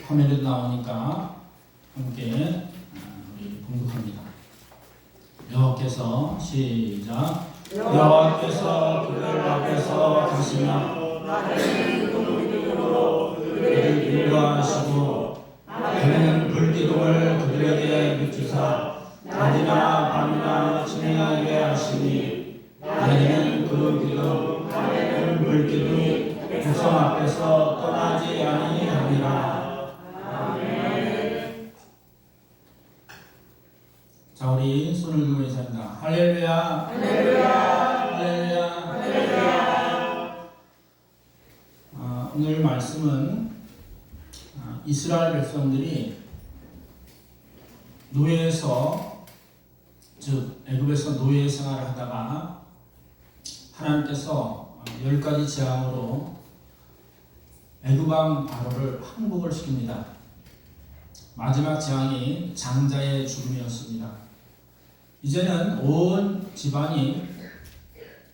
화면에도 나오니까 함께 우리 봉독합니다. 여호와께서 시작. 여호와께서 그들 앞에서 가시며 그들을 인도하시고 그는 불기둥을 그들에게 비추사 낮이나 밤이나 진행하게 하시니 너희는 그 기둥 큰 불기둥이 백성 앞에서 떠나지 아니하니라. 아멘. 자, 우리 손을 들고 인사합니다. 할렐루야. 할렐루야. 할렐루야. 할렐루야. 오늘 말씀은 이스라엘 백성들이 노예에서, 즉 애굽에서 노예 생활을 하다가 하나님께서 10가지 재앙으로 애굽왕 바로를 항복을 시킵니다. 마지막 재앙이 장자의 죽음이었습니다. 이제는 온 집안이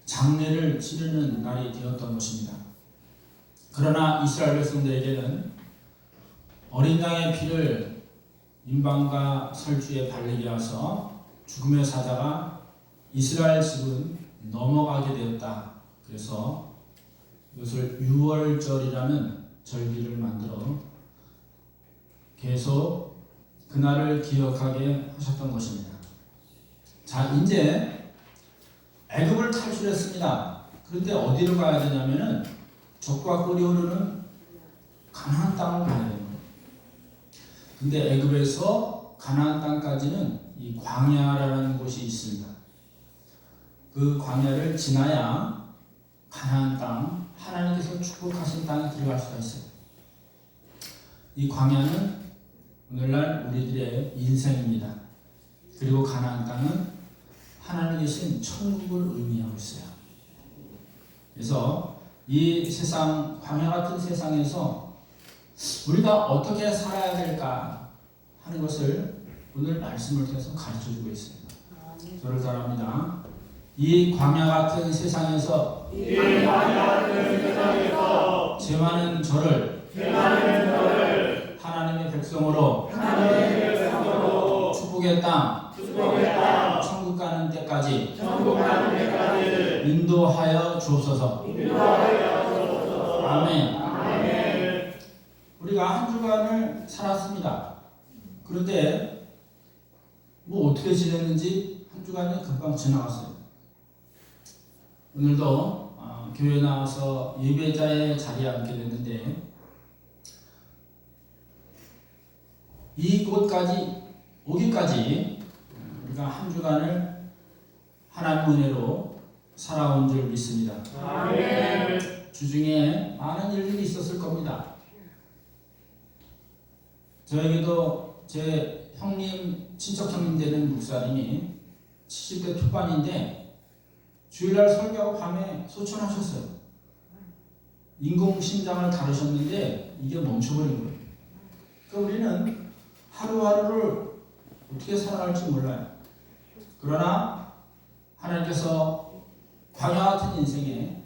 장례를 치르는 날이 되었던 것입니다. 그러나 이스라엘 백성들에게는 어린 양의 피를 임방과 설주에 바르게 하서 죽음의 사자가 이스라엘 집은 넘어가게 되었다. 그래서 이것을 유월절이라는 절기를 만들어 계속 그날을 기억하게 하셨던 것입니다. 자, 이제 애굽을 탈출했습니다. 그런데 어디로 가야 되냐면은 적과 꿀이 흐르는 가나안 땅을 가야 됩니다. 근데 애굽에서 가나안 땅까지는 이 광야라는 곳이 있습니다. 그 광야를 지나야 가나안 땅, 하나님께서 축복하신 땅에 들어갈 수가 있어요. 이 광야는 오늘날 우리들의 인생입니다. 그리고 가나안 땅은 하나님 계신 천국을 의미하고 있어요. 그래서 이 세상, 광야 같은 세상에서 우리가 어떻게 살아야 될까 하는 것을 오늘 말씀을 통해서 가르쳐주고 있습니다. 저를 따라합니다. 이 광야 같은 세상에서 죄많은 저를 하나님의 백성으로 축복의 땅, 천국 가는 때까지 인도하여 주옵소서. 아멘. 우리가 한 주간을 살았습니다. 그런데 뭐 어떻게 지냈는지 한 주간이 금방 지나갔어요. 오늘도 교회 나와서 예배자의 자리에 앉게 됐는데 이곳까지 오기까지 우리가 한 주간을 하나님 은혜로 살아온 줄 믿습니다. 아멘. 주중에 많은 일들이 있었을 겁니다. 저에게도 제 형님, 친척 형님 되는 목사님이 70대 초반인데 주일날 설교하고 밤에 소천하셨어요. 인공심장을 다루셨는데 이게 멈춰버린 거예요. 그러니까 우리는 하루하루를 어떻게 살아갈지 몰라요. 그러나 하나님께서 광야 같은 인생에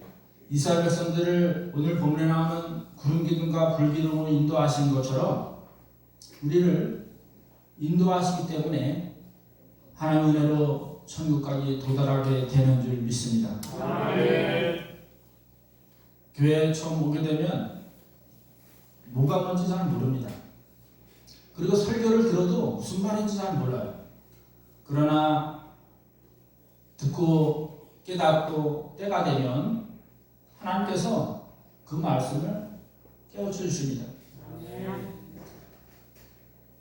이스라엘 백성들을 오늘 본문에 나오는 구름 기둥과 불 기둥으로 인도하신 것처럼 우리를 인도하시기 때문에 하나님의 은혜로 천국까지 도달하게 되는 줄 믿습니다. 아멘. 교회에 처음 오게 되면 뭐가 뭔지 잘 모릅니다. 그리고 설교를 들어도 무슨 말인지 잘 몰라요. 그러나 듣고 깨닫고 때가 되면 하나님께서 그 말씀을 깨우쳐 주십니다. 아멘.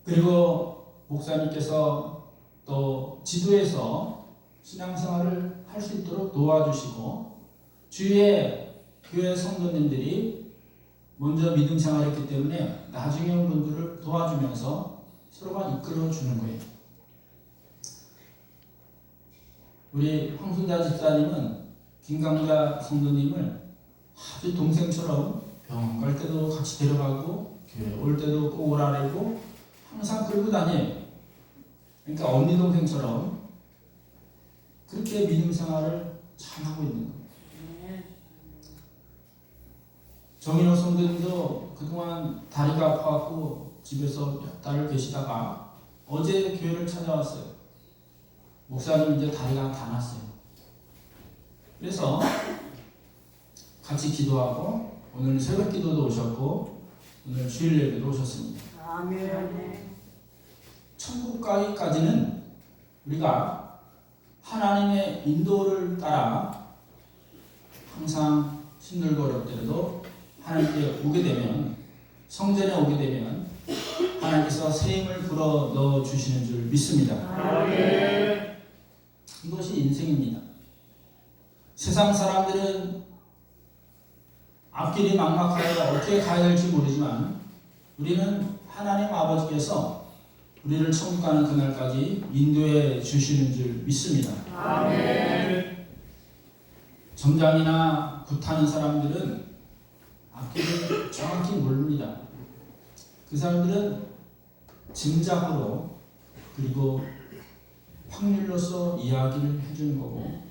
그리고 목사님께서 또 지도에서 신앙생활을 할 수 있도록 도와주시고 주위에 교회 성도님들이 먼저 믿음 생활했기 때문에 나중에 온 분들을 도와주면서 서로가 이끌어주는 거예요. 우리 황순자 집사님은 김강자 성도님을 아주 동생처럼 병원 갈 때도 같이 데려가고 교회 올 때도 꼭 오라래고 항상 끌고 다녀요. 그러니까 언니 동생처럼 그렇게 믿음 생활을 잘하고 있는 거예요. 정인호 성도님도 그동안 다리가 아파갖고 집에서 몇 달을 계시다가 어제 교회를 찾아왔어요. 목사님 이제 다리가 다 났어요. 그래서 같이 기도하고 오늘 새벽 기도도 오셨고 오늘 주일 예배도 오셨습니다. 아멘. 천국 가기까지는 우리가 하나님의 인도를 따라 항상 힘들고 어렵더라도 하나님께 오게 되면, 성전에 오게 되면 하나님께서 새 힘을 불어 넣어 주시는 줄 믿습니다. 아멘. 이것이 인생입니다. 세상 사람들은 앞길이 막막하여 어떻게 가야 될지 모르지만 우리는 하나님 아버지께서 우리를 천국 가는 그날까지 인도해 주시는 줄 믿습니다. 아멘. 정장이나 굿하는 사람들은 앞길을 정확히 모릅니다. 그 사람들은 짐작으로 그리고 확률로서 이야기를 해주는 거고,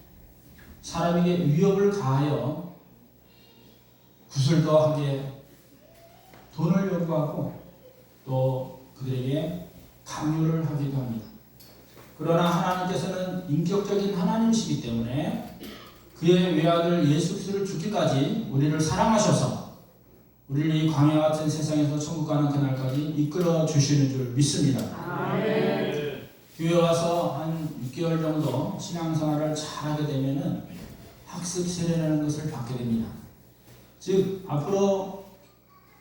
사람에게 위협을 가하여 구슬더하게 돈을 요구하고 또 그들에게 강요를 하기도 합니다. 그러나 하나님께서는 인격적인 하나님이시기 때문에 그의 외아들 예수 그리스도를 죽기까지 우리를 사랑하셔서 우리를 이 광야 같은 세상에서 천국 가는 그날까지 이끌어 주시는 줄 믿습니다. 아멘. 교회 와서 한 6개월 정도 신앙생활을 잘하게 되면은 학습 세례라는 것을 받게 됩니다. 즉 앞으로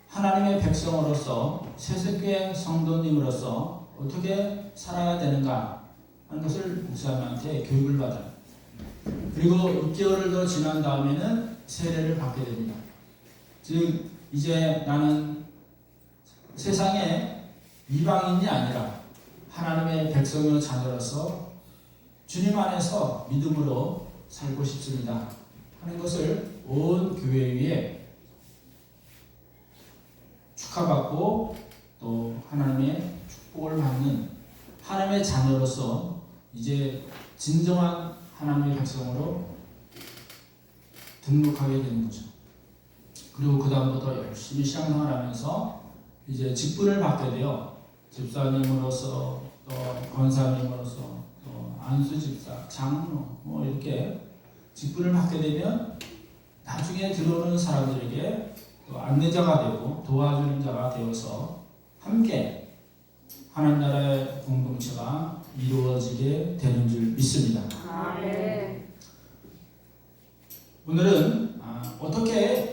하나님의 백성으로서 새석교회 성도님으로서 어떻게 살아야 되는가 하는 것을 목사님한테 교육을 받아요. 그리고 6개월을 더 지난 다음에는 세례를 받게 됩니다. 즉 이제 나는 세상에 이방인이 아니라 하나님의 백성의 자녀로서 주님 안에서 믿음으로 살고 싶습니다 하는 것을 온 교회 위에 축하받고 또 하나님의 축복을 받는 하나님의 자녀로서 이제 진정한 하나님의 백성으로 등록하게 되는 거죠. 그리고 그 다음부터 열심히 신앙생활하면서 이제 직분을 받게 돼요. 집사님으로서 또 권사님으로서 또 안수집사, 장로 뭐 이렇게 직분을 받게 되면 나중에 들어오는 사람들에게 또 안내자가 되고 도와주는 자가 되어서 함께 하나님 나라의 공동체가 이루어지게 되는 줄 믿습니다. 아멘. 오늘은 어떻게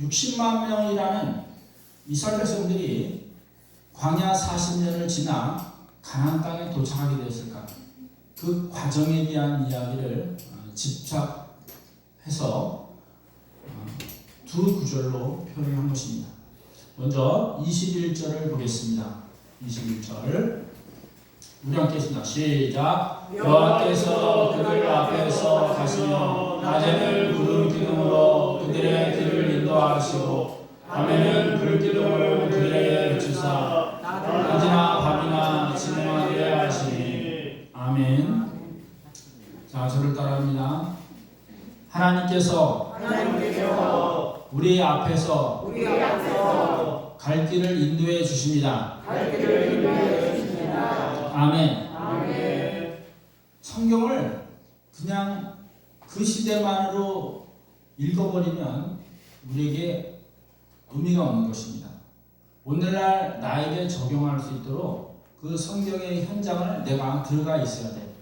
60만 명이라는 이스라엘 백성들이 광야 40년을 지나 가나안 땅에 도착하게 되었을까? 그 과정에 대한 이야기를 집착해서 두 구절로 표현한 것입니다. 먼저 21절을 보겠습니다. 21절 우리 함께 했습니다. 시작. 여호와께서 그들 앞에서 가시며 낮에는 구름 기둥으로 그들의 길을 인도하시고 밤에는 불기둥을 그들에게 비추사 낮이나 밤이나 진행하게 하시니. 아멘. 자, 저를 따라합니다. 하나님께서 우리 앞에서 갈 길을 인도해 주십니다. 아멘. 성경을 그냥 그 시대만으로 읽어버리면 우리에게 의미가 없는 것입니다. 오늘날 나에게 적용할 수 있도록 그 성경의 현장을 내가 들어가 있어야 돼.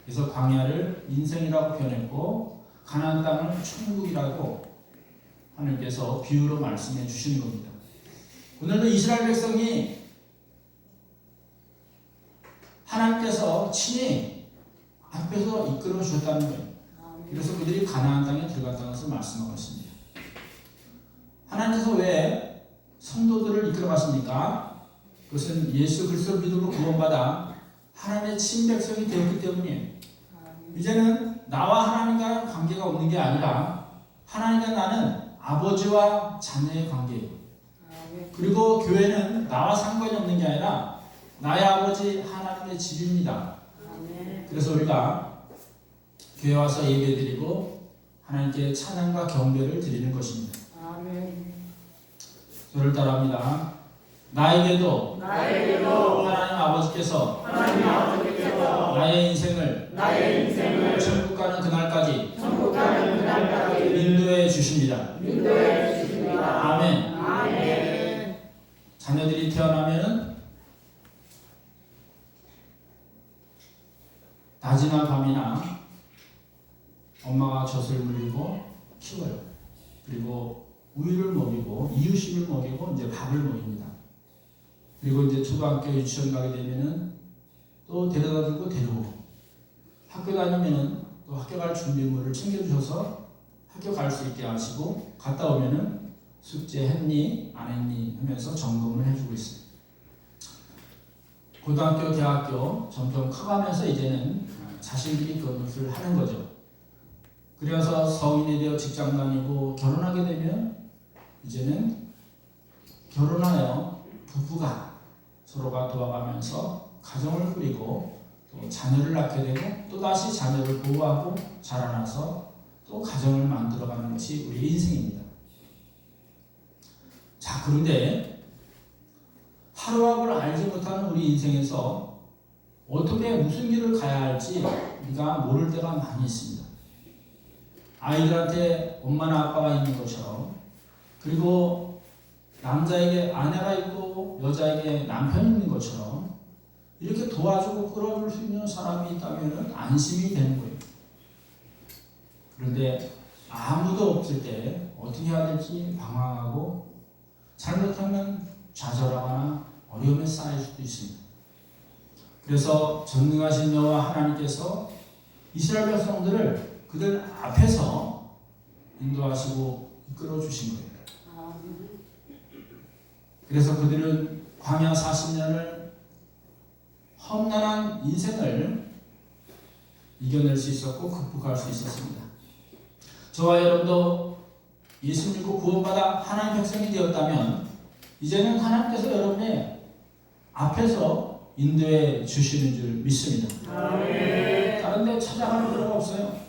그래서 광야를 인생이라고 표현했고 가나안 땅을 천국이라고 하나님께서 비유로 말씀해 주시는 겁니다. 오늘도 이스라엘 백성이 하나님께서 친히 앞에서 이끌어 주셨다는 거예요. 그래서 그들이 가나안 땅에 들어갔다는 것을 말씀하고 있습니다. 하나님께서 왜 성도들을 이끌어 가십니까? 그것은 예수 그리스도 믿음으로 구원받아 하나님의 친백성이 되었기 때문이에요. 이제는 나와 하나님과 관계가 없는 게 아니라 하나님과 나는 아버지와 자녀의 관계예요. 그리고 교회는 나와 상관이 없는 게 아니라 나의 아버지 하나님의 집입니다. 그래서 우리가 교회 와서 예배드리고 하나님께 찬양과 경배를 드리는 것입니다. 저를 따라합니다. 나에게도 하나님 아버지께서 나의 인생을 천국 가는 그날까지 인도해 주십니다. 아멘. 자녀들이 태어나면 낮이나 밤이나 엄마가 젖을 물리고 키워요. 그리고 우유를 먹이고 이유식을 먹이고 이제 밥을 먹입니다. 그리고 이제 초등학교 유치원 가게 되면은 또 데려다 주고 데려오고, 학교 다니면은 또 학교 갈 준비물을 챙겨주셔서 학교 갈 수 있게 하시고, 갔다 오면은 숙제 했니 안 했니 하면서 점검을 해주고 있어요. 고등학교, 대학교 점점 커가면서 이제는 자신들이 그것을 하는 거죠. 그래서 성인이 되어 직장 다니고 결혼하게 되면 이제는 결혼하여 부부가 서로가 도와가면서 가정을 꾸리고 또 자녀를 낳게 되고 또 다시 자녀를 보호하고 자라나서 또 가정을 만들어가는 것이 우리 인생입니다. 자, 그런데 하루하루를 알지 못하는 우리 인생에서 어떻게 무슨 길을 가야 할지 우리가 모를 때가 많이 있습니다. 아이들한테 엄마나 아빠가 있는 것처럼, 그리고 남자에게 아내가 있고 여자에게 남편이 있는 것처럼 이렇게 도와주고 끌어줄 수 있는 사람이 있다면 안심이 되는 거예요. 그런데 아무도 없을 때 어떻게 해야 될지 방황하고 잘못하면 좌절하거나 어려움에 쌓일 수도 있습니다. 그래서 전능하신 여호와 하나님께서 이스라엘 백성들을 그들 앞에서 인도하시고 이끌어 주신 거예요. 그래서 그들은 광야 40년을 험난한 인생을 이겨낼 수 있었고 극복할 수 있었습니다. 저와 여러분도 예수 믿고 구원받아 하나님 백성이 되었다면 이제는 하나님께서 여러분의 앞에서 인도해 주시는 줄 믿습니다. 다른 데 찾아가는 필요가 없어요.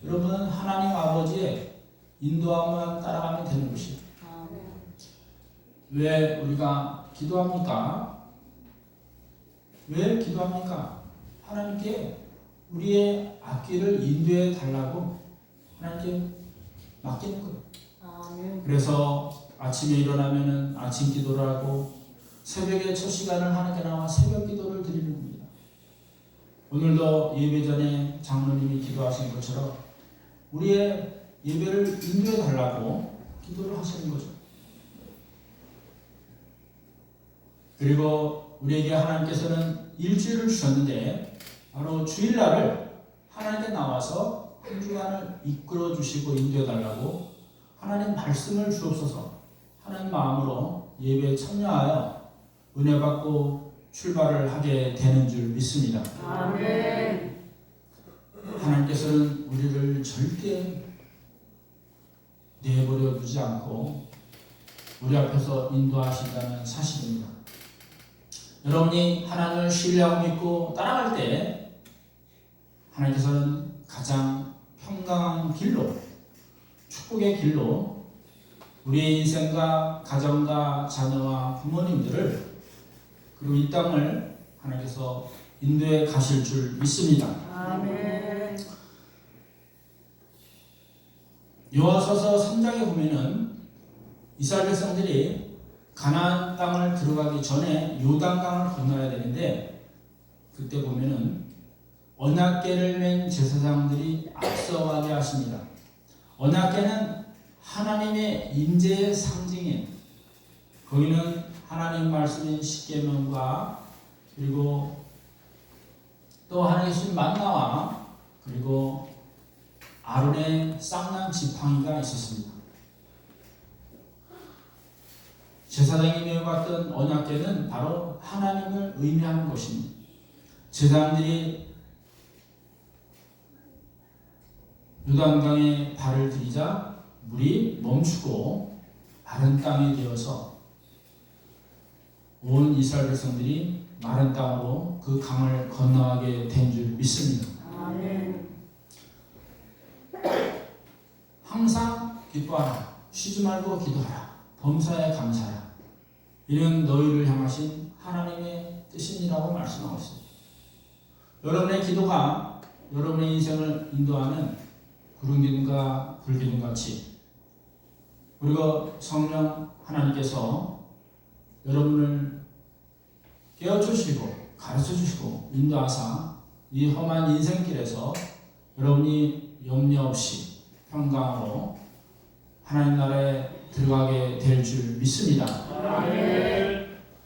여러분은 하나님 아버지의 인도함만 따라가면 되는 것이에요. 왜 우리가 기도합니까? 왜 기도합니까? 하나님께 우리의 앞길을 인도해 달라고 하나님께 맡기는 거예요. 그래서 아침에 일어나면은 아침 기도를 하고 새벽에 첫 시간을 하나님께 나와 새벽 기도를 드리는 겁니다. 오늘도 예배 전에 장로님이 기도하신 것처럼 우리의 예배를 인도해 달라고 기도를 하시는 거죠. 그리고 우리에게 하나님께서는 일주일을 주셨는데 바로 주일날을 하나님께 나와서 한 주간을 이끌어 주시고 인도해 달라고 하나님 말씀을 주옵소서 하는 마음으로 예배에 참여하여 은혜 받고 출발을 하게 되는 줄 믿습니다. 아멘. 하나님께서는 우리를 절대 내버려 두지 않고 우리 앞에서 인도하신다는 사실입니다. 여러분이 하나님을 신뢰하고 믿고 따라갈 때 하나님께서는 가장 평강한 길로, 축복의 길로 우리의 인생과 가정과 자녀와 부모님들을 그리고 이 땅을 하나님께서 인도해 가실 줄 믿습니다. 아멘. 여호와서서 3장에 보면은 이스라엘 백성들이 가나안 땅을 들어가기 전에 요단강을 건너야 되는데 그때 보면은 언약궤를 맨 제사장들이 앞서가게 하십니다. 언약궤는 하나님의 임재의 상징이에요. 거기는 하나님 말씀인 십계명과 그리고 또 하나님의 주신 만나와 그리고 아론의 쌍난 지팡이가 있었습니다. 제사장이 메어갔던 언약궤는 바로 하나님을 의미하는 것입니다. 제사장들이 요단강에 발을 들이자 물이 멈추고 마른 땅이 되어서 온 이스라엘 백성들이 마른 땅으로 그 강을 건너가게 된 줄 믿습니다. 아멘. 항상 기뻐하라. 쉬지 말고 기도하라. 범사에 감사하라. 이는 너희를 향하신 하나님의 뜻이니라고 말씀하고 있습니다. 여러분의 기도가 여러분의 인생을 인도하는 구름기둥과 불기둥 같이 그리고 성령 하나님께서 여러분을 깨워주시고 가르쳐주시고 인도하사 이 험한 인생길에서 여러분이 염려 없이 평강으로 하나님 나라에 들어가게 될 줄 믿습니다.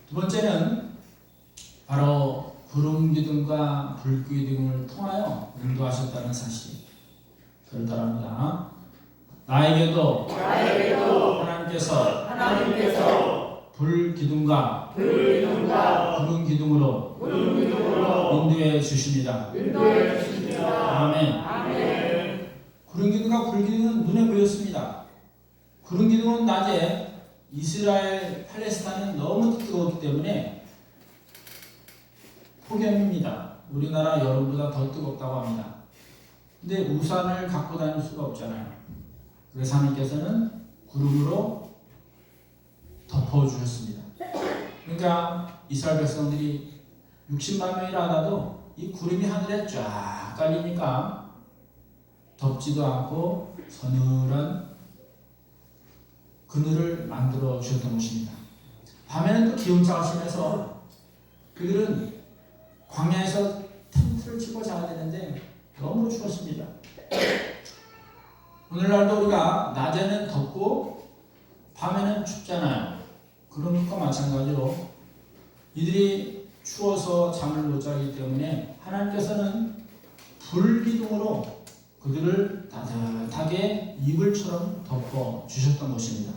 두 번째는 바로 구름기둥과 불기둥을 통하여 인도하셨다는 사실. 그를 따릅니다. 나에게도 하나님께서 불기둥과 구름기둥으로 인도해 주십니다. 아멘. 구름기둥과 불기둥은 눈에 보였습니다. 구름기둥은 낮에 이스라엘 팔레스타인은 너무 뜨거웠기 때문에 폭염입니다. 우리나라 여름보다 더 뜨겁다고 합니다. 근데 우산을 갖고 다닐 수가 없잖아요. 그래서 하나님께서는 구름으로 덮어주셨습니다. 그러니까 이스라엘 백성들이 60만 명이라도 이 구름이 하늘에 쫙 깔리니까 덥지도 않고 서늘한 그늘을 만들어 주셨던 것입니다. 밤에는 또 기온차가 심해서 그들은 광야에서 텐트를 치고 자야 되는데 너무 추웠습니다. 오늘날도 우리가 낮에는 덥고 밤에는 춥잖아요. 그런 것과 마찬가지로 이들이 추워서 잠을 못 자기 때문에 하나님께서는 불기둥으로 그들을 따뜻하게 이불처럼 덮어 주셨던 것입니다.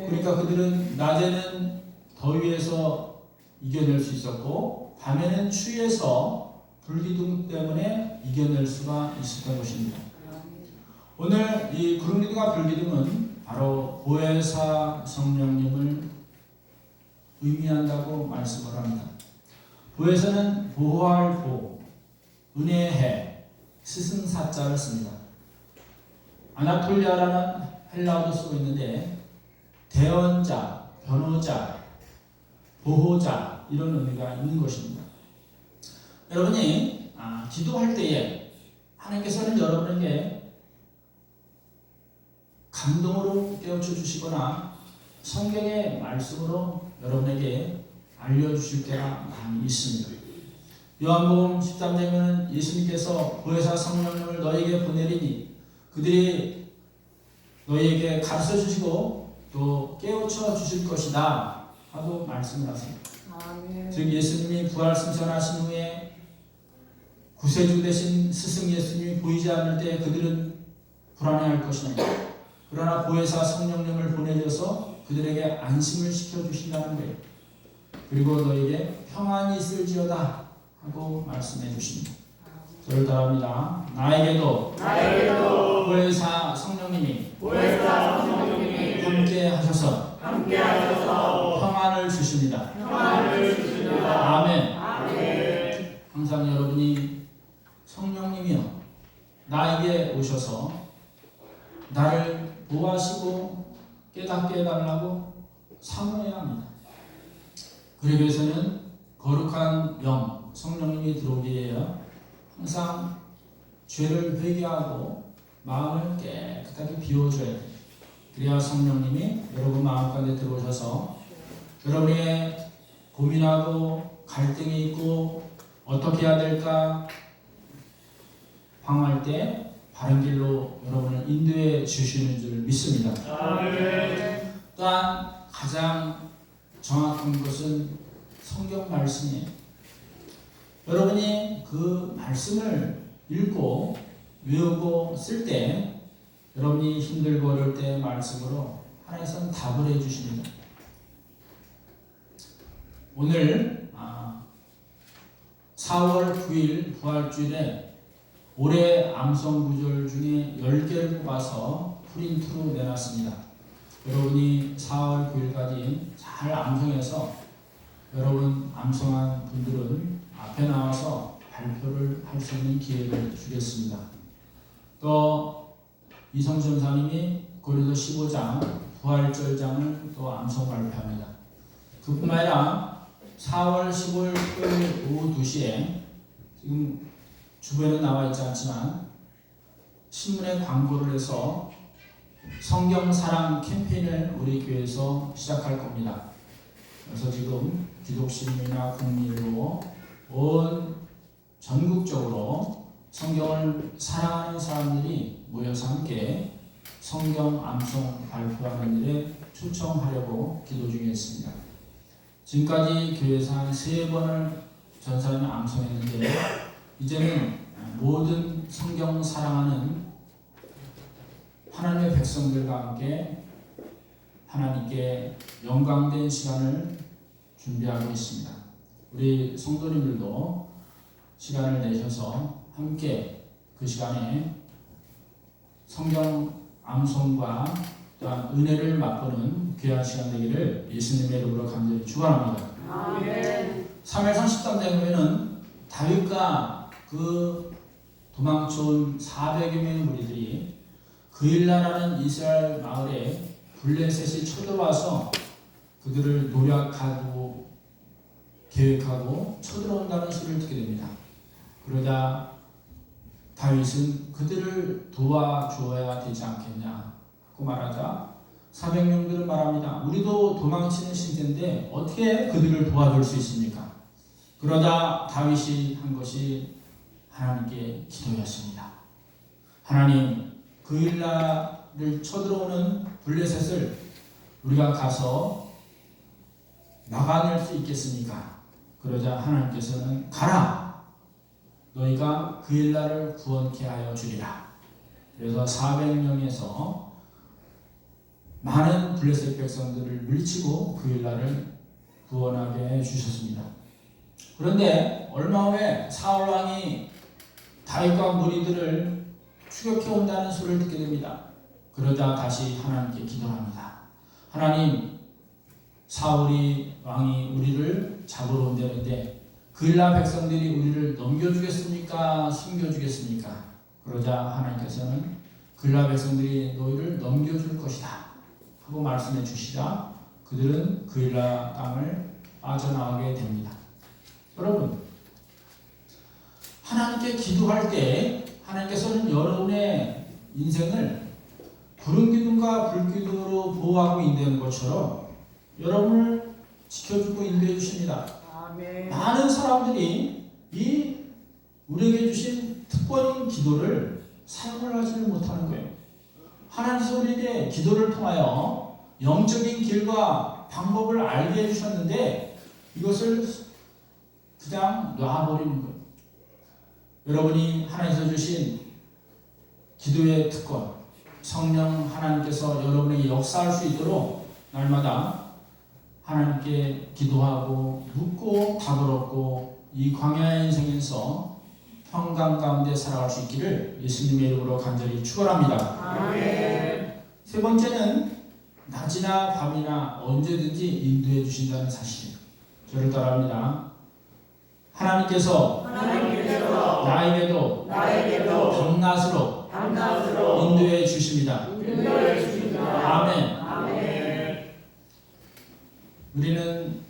그러니까 그들은 낮에는 더위에서 이겨낼 수 있었고 밤에는 추위에서 불기둥 때문에 이겨낼 수가 있었던 것입니다. 오늘 이 구름기둥과 불기둥은 바로 보혜사 성령님을 의미한다고 말씀을 합니다. 보혜사는 보호할 보, 은혜의 해, 스승사자를 씁니다. 아나톨리아라는 헬라어도 쓰고 있는데 대언자, 변호자, 보호자 이런 의미가 있는 것입니다. 여러분이 기도할 때에 하나님께서는 여러분에게 감동으로 깨우쳐 주시거나 성경의 말씀으로 여러분에게 알려주실 때가 많이 있습니다. 요한복음 13장에는 예수님께서 보혜사 성령님을 너희에게 보내리니 그들이 너희에게 가르쳐 주시고 또 깨우쳐 주실 것이다 하고 말씀을 하십니다. 즉 예수님이 부활 승천하신 후에 구세주 되신 스승 예수님이 보이지 않을 때 그들은 불안해할 것입니다. 그러나 보혜사 성령님을 보내셔서 그들에게 안심을 시켜주신다는 거예요. 그리고 너에게 평안이 있을지어다 하고 말씀해 주십니다. 저를 따라합니다. 나에게도 보혜사 성령님이 함께 하셔서 평안을 주십니다. 아멘. 항상 여러분이 성령님이여 나에게 오셔서 나를 보호하시고 깨닫게 해달라고 사모해야 합니다. 그러기 위해서는 거룩한 영 성령님이 들어오기 위하여 항상 죄를 회개하고 마음을 깨끗하게 비워줘야 돼요. 그래야 성령님이 여러분 마음 가운데 들어오셔서 여러분이 고민하고 갈등이 있고 어떻게 해야 될까 방황할 때 바른 길로 여러분을 인도해 주시는 줄 믿습니다. 또한 가장 정확한 것은 성경 말씀이에요. 여러분이 그 말씀을 읽고 외우고 쓸 때 여러분이 힘들고 어려울 때 말씀으로 하나님께서는 답을 해주십니다. 오늘 4월 9일 부활주일에 올해 암송구절 중에 10개를 뽑아서 프린트로 내놨습니다. 여러분이 4월 9일까지 잘 암송해서 여러분 암송한 분들은 앞에 나와서 발표를 할 수 있는 기회를 주겠습니다. 또 이성준 사님이 고린도 15장 부활절장을 또 암송 발표합니다. 그뿐만 아니라 4월 15일 토요일 오후 2시에 지금 주변에 나와 있지 않지만 신문에 광고를 해서 성경 사랑 캠페인을 우리 교회에서 시작할 겁니다. 그래서 지금 기독신문이나 국민일보 온 전국적으로 성경을 사랑하는 사람들이 모여서 함께 성경 암송 발표하는 일에 초청하려고 기도 중에 있습니다. 지금까지 교회에서 한 3번을 전사님이 암송했는데 이제는 모든 성경 사랑하는 하나님의 백성들과 함께 하나님께 영광된 시간을 준비하고 있습니다. 우리 성도님들도 시간을 내셔서 함께 그 시간에 성경 암송과 또한 은혜를 맛보는 귀한 시간 되기를 예수님의 이름으로 간절히 축원합니다. 아멘. 사무엘상 13장에 보면은 다윗과 그 도망쳐온 400여 명의 무리들이 그일라라는 이스라엘 마을에 블레셋이 쳐들어와서 그들을 노략하고 계획하고 쳐들어온다는 소리를 듣게 됩니다. 그러자 다윗은 그들을 도와주어야 되지 않겠냐 하고 말하자 400명들은 말합니다. 우리도 도망치는 신세인데 어떻게 그들을 도와줄 수 있습니까? 그러자 다윗이 한 것이 하나님께 기도였습니다. 하나님, 그일라를 쳐들어오는 블레셋을 우리가 가서 막아낼 수 있겠습니까? 그러자 하나님께서는 가라! 너희가 그일라를 구원케 하여 주리라. 그래서 400명에서 많은 블레셋 백성들을 물리치고 그일라를 구원하게 해 주셨습니다. 그런데 얼마 후에 사울 왕이 다윗과 무리들을 추격해 온다는 소리를 듣게 됩니다. 그러자 다시 하나님께 기도합니다. 하나님, 사울이 왕이 우리를 잡으러 온다는데 그일라 백성들이 우리를 넘겨주겠습니까? 숨겨주겠습니까? 그러자 하나님께서는 그일라 백성들이 너희를 넘겨줄 것이다 하고 말씀해 주시자 그들은 그일라 땅을 빠져나가게 됩니다. 여러분, 하나님께 기도할 때 하나님께서는 여러분의 인생을 구름 기둥과 불 기둥으로 보호하고 인도하는 것처럼 여러분을 지켜주고 인도해 주십니다. 아멘. 많은 사람들이 이 우리에게 주신 특권인 기도를 사용을 하지를 못하는 거예요. 하나님께서 우리에게 기도를 통하여 영적인 길과 방법을 알게 해주셨는데 이것을 그냥 놔버리는 거예요. 여러분이 하나님께서 주신 기도의 특권, 성령 하나님께서 여러분에게 역사할 수 있도록 날마다 하나님께 기도하고 묻고 답을 얻고 이 광야의 인생에서 평강 가운데 살아갈 수 있기를 예수님의 이름으로 간절히 축원합니다. 아멘. 세 번째는 낮이나 밤이나 언제든지 인도해 주신다는 사실. 저를 따라합니다. 하나님께서 나에게도 밤낮으로 인도해 주십니다. 아멘. 우리는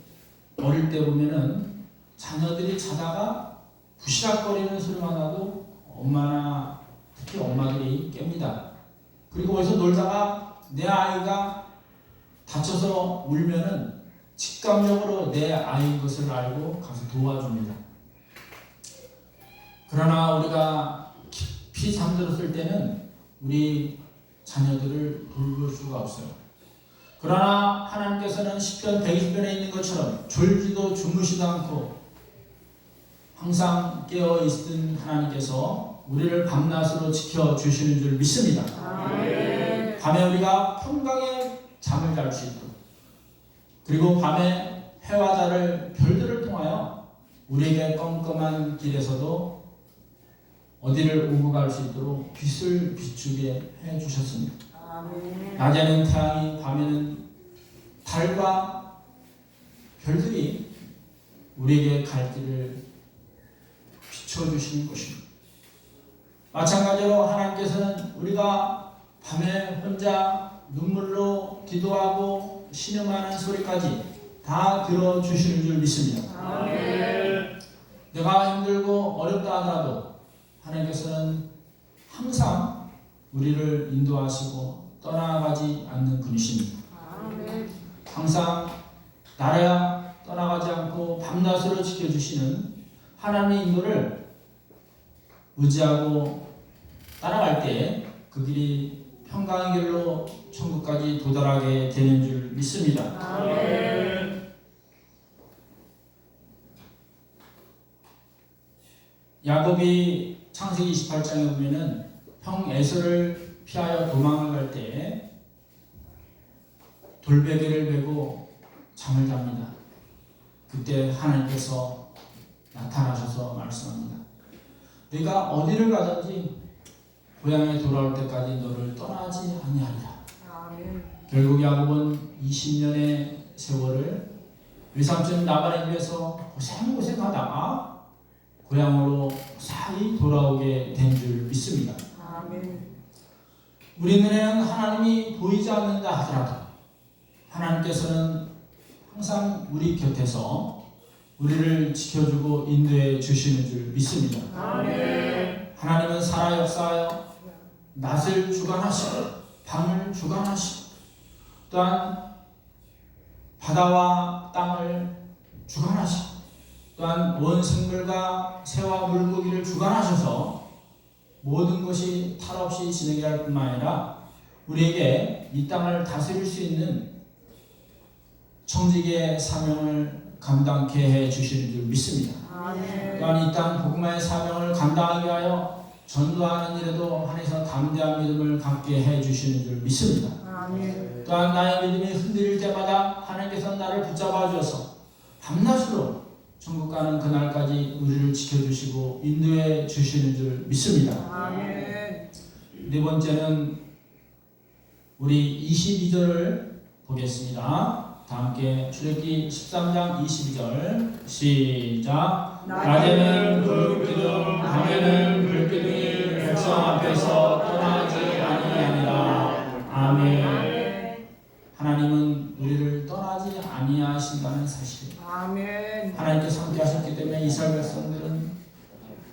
어릴 때 보면은 자녀들이 자다가 부시락거리는 소리만 나도 엄마나 특히 엄마들이 깹니다. 그리고 어디서 놀다가 내 아이가 다쳐서 울면은 직감적으로 내 아이인 것을 알고 가서 도와줍니다. 그러나 우리가 깊이 잠들었을 때는 우리 자녀들을 돌볼 수가 없어요. 그러나 하나님께서는 시편 120편에 있는 것처럼 졸지도 주무시도 않고 항상 깨어있은 하나님께서 우리를 밤낮으로 지켜주시는 줄 믿습니다. 아멘. 밤에 우리가 평강의 잠을 잘 수 있도록 그리고 밤에 해와 달을 별들을 통하여 우리에게 껌껌한 길에서도 어디를 오고 갈 수 있도록 빛을 비추게 해주셨습니다. 아멘. 낮에는 태양이, 밤에는 달과 별들이 우리에게 갈 길을 비춰주시는 것입니다. 마찬가지로 하나님께서는 우리가 밤에 혼자 눈물로 기도하고 신음하는 소리까지 다 들어주시는 줄 믿습니다. 아멘. 내가 힘들고 어렵다 하더라도 하나님께서는 항상 우리를 인도하시고 떠나가지 않는 분이십니다. 아멘. 항상 나라야 떠나가지 않고 밤낮으로 지켜주시는 하나님의 인도를 의지하고 따라갈 때 그 길이 평강의 길로 천국까지 도달하게 되는 줄 믿습니다. 아멘. 야곱이 창세기 28장에 보면은 형 에서를 피하여 도망을 갈 때 돌베개를 메고 잠을 잡니다. 그때 하나님께서 나타나셔서 말씀합니다. 네가 어디를 가든지 고향에 돌아올 때까지 너를 떠나지 아니하리라. 아멘. 결국 야곱은 20년의 세월을 외삼촌 라반의 집에서 고생하다가 고향으로 무사히 돌아오게 된 줄 믿습니다. 아멘. 우리 눈에는 하나님이 보이지 않는다 하더라도 하나님께서는 항상 우리 곁에서 우리를 지켜주고 인도해 주시는 줄 믿습니다. 아멘. 하나님은 살아 역사하여 낮을 주관하시고 밤을 주관하시고 또한 바다와 땅을 주관하시고 또한 온 생물과 새와 물고기를 주관하셔서 모든 것이 탈없이 진행이 할 뿐만 아니라 우리에게 이 땅을 다스릴 수 있는 청지기의 사명을 감당케 해 주시는 줄 믿습니다. 아멘. 또한 이 땅 복음화의 사명을 감당하기 위하여 전도하는 일에도 하나님께서 담대한 믿음을 갖게 해 주시는 줄 믿습니다. 아멘. 또한 나의 믿음이 흔들릴 때마다 하나님께서 나를 붙잡아 주어서 밤낮으로 천국 가는 그날까지 우리를 지켜주시고 인도해 주시는 줄 믿습니다. 아멘. 네 번째는 우리 22절을 보겠습니다. 다 함께 출애굽기 13장 22절 시작. 낮에는 불기둥 밤에는 불기둥이 백성 앞에서 떠나지 아니하니라. 아멘. 하나님은 우리를 떠나지 아니하신다는 사실. 아멘. 하나님께서 함께 하셨기 때문에 이스라엘 백성들은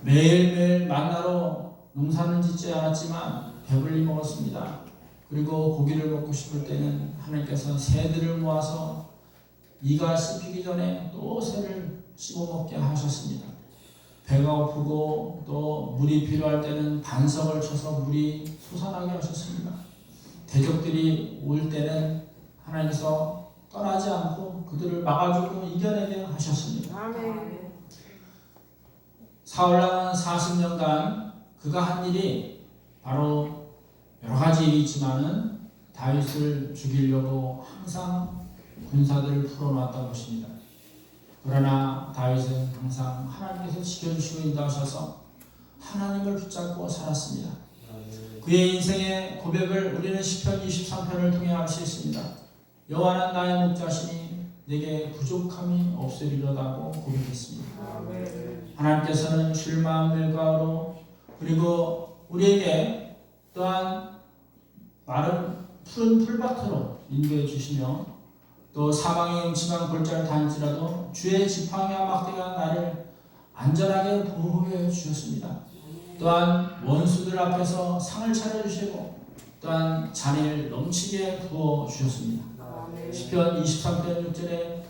매일매일 만나러 농사는 짓지 않았지만 배불리 먹었습니다. 그리고 고기를 먹고 싶을 때는 하나님께서 새들을 모아서 이가 씹히기 전에 또 새를 씹어먹게 하셨습니다. 배가 고프고 또 물이 필요할 때는 반석을 쳐서 물이 솟아나게 하셨습니다. 대적들이 올 때는 하나님께서 떠나지 않고 그들을 막아주고 이겨내게 하셨습니다. 아멘. 사울왕은 40년간 그가 한 일이 바로 여러 가지 일이 있지만은 다윗을 죽이려고 항상 군사들을 풀어놨던 것입니다. 그러나 다윗은 항상 하나님께서 지켜주시고 인도하셔서 하나님을 붙잡고 살았습니다. 그의 인생의 고백을 우리는 시편 23편을 통해 알 수 있습니다. 여호와는 나의 목자시니 내게 부족함이 없으리로다고 고백했습니다. 아멘. 하나님께서는 쉴 마음 밀가로 그리고 우리에게 또한 마른 푸른 풀밭으로 인도해 주시며 또 사방에 음침한 골짜기를 다닐지라도 주의 지팡이와 막대가 나를 안전하게 보호해 주셨습니다. 또한 원수들 앞에서 상을 차려주시고 또한 잔을 넘치게 부어 주셨습니다. 아멘. 시편 23편 6절에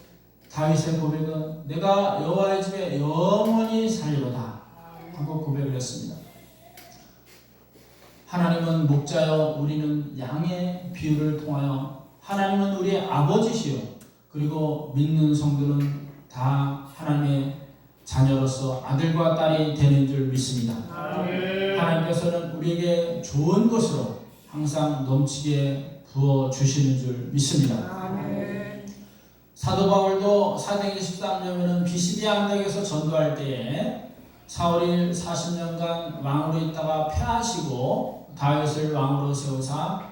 다윗의 고백은 내가 여호와의 집에 영원히 살리로다 하고 고백을 했습니다. 하나님은 목자여 우리는 양의 비유를 통하여 하나님은 우리의 아버지시요 그리고 믿는 성도는 다 하나님의 자녀로서 아들과 딸이 되는 줄 믿습니다. 아멘. 하나님께서는 우리에게 좋은 것으로 항상 넘치게 부어 주시는 줄 믿습니다. 아멘. 사도 바울도 사도행전 13장에는 비시디아 안덱에서 전도할 때에 사울이 40년간 왕으로 있다가 패하시고 다윗을 왕으로 세우사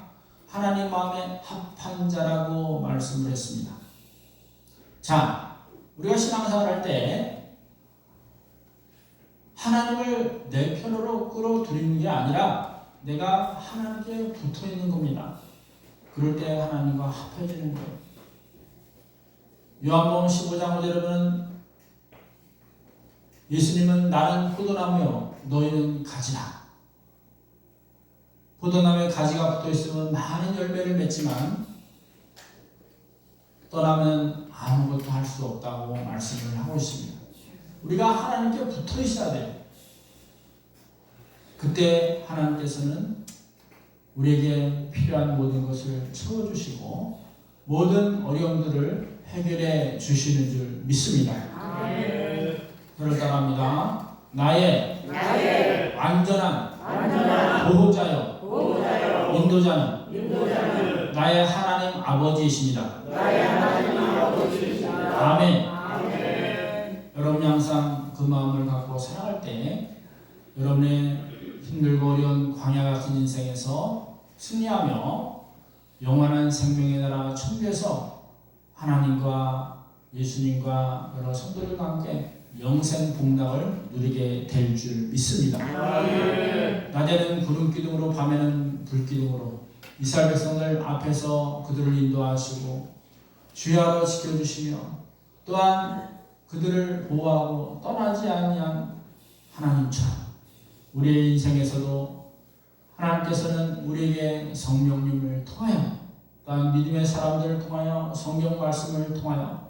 하나님 마음에 합한 자라고 말씀을 했습니다. 자, 우리가 신앙생활 할 때 하나님을 내 편으로 끌어들이는 게 아니라 내가 하나님께 붙어 있는 겁니다. 그럴 때 하나님과 합해지는 거예요. 요한복음 15장 5절에 보면 예수님은 나는 포도나무요 너희는 가지라. 포도나무에 가지가 붙어 있으면 많은 열매를 맺지만 떠나면 아무것도 할 수 없다고 말씀을 하고 있습니다. 우리가 하나님께 붙어 있어야 돼요. 그때 하나님께서는 우리에게 필요한 모든 것을 채워주시고 모든 어려움들을 해결해 주시는 줄 믿습니다. 저를 따라합니다. 나의 완전한 보호자요 인도자는 나의 하나님 아버지이십니다. 아멘. 여러분이 항상 그 마음을 갖고 살아갈 때 여러분의 힘들고 어려운 광야 같은 인생에서 승리하며 영원한 생명의 나라 천국에서 하나님과 예수님과 여러 성도들과 함께 영생 복락을 누리게 될 줄 믿습니다. 낮에는 구름 기둥으로 밤에는 불 기둥으로 이스라엘 백성들 앞에서 그들을 인도하시고 주야로 지켜주시며 또한 그들을 보호하고 떠나지 아니한 하나님처럼 우리의 인생에서도 하나님께서는 우리에게 성령님을 통하여 또한 믿음의 사람들을 통하여 성경 말씀을 통하여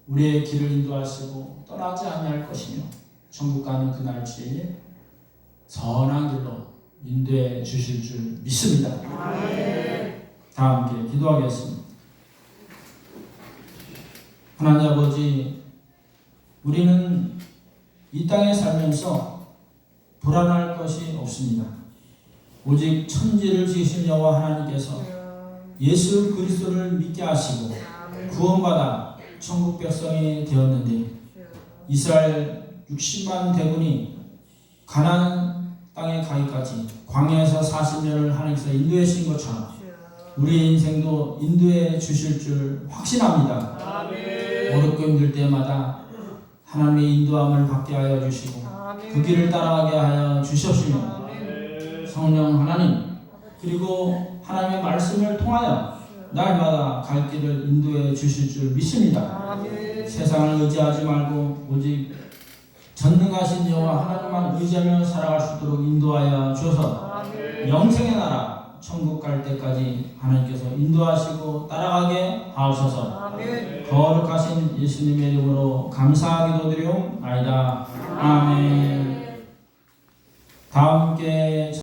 우리의 길을 인도하시고 떠나지 아니할 것이며 천국 가는 그날까지 선한 길로 인도해 주실 줄 믿습니다. 다 함께 기도하겠습니다. 하나님 아버지, 우리는 이 땅에 살면서 불안할 것이 없습니다. 오직 천지를 지으신 여호와 하나님께서 예수 그리스도를 믿게 하시고 구원받아 천국 백성이 되었는데 이스라엘 60만 대군이 가나안 땅에 가기까지 광야에서 40년을 하나님께서 인도해 주신 것처럼 우리의 인생도 인도해 주실 줄 확신합니다. 어렵고 힘들 때마다 하나님의 인도함을 받게 하여 주시고 그 길을 따라가게 하여 주시옵시며 성령 하나님 그리고 하나님의 말씀을 통하여 날마다 갈 길을 인도해 주실 줄 믿습니다. 세상을 의지하지 말고 오직 전능하신 여호와 하나님만 의지하며 살아갈 수 있도록 인도하여 주셔서 영생의 나라 천국 갈 때까지 하나님께서 인도하시고 따라가게 하옵소서. 거룩하신 예수님의 이름으로 감사하게 기도드리옵나이다. 아멘. 다 함께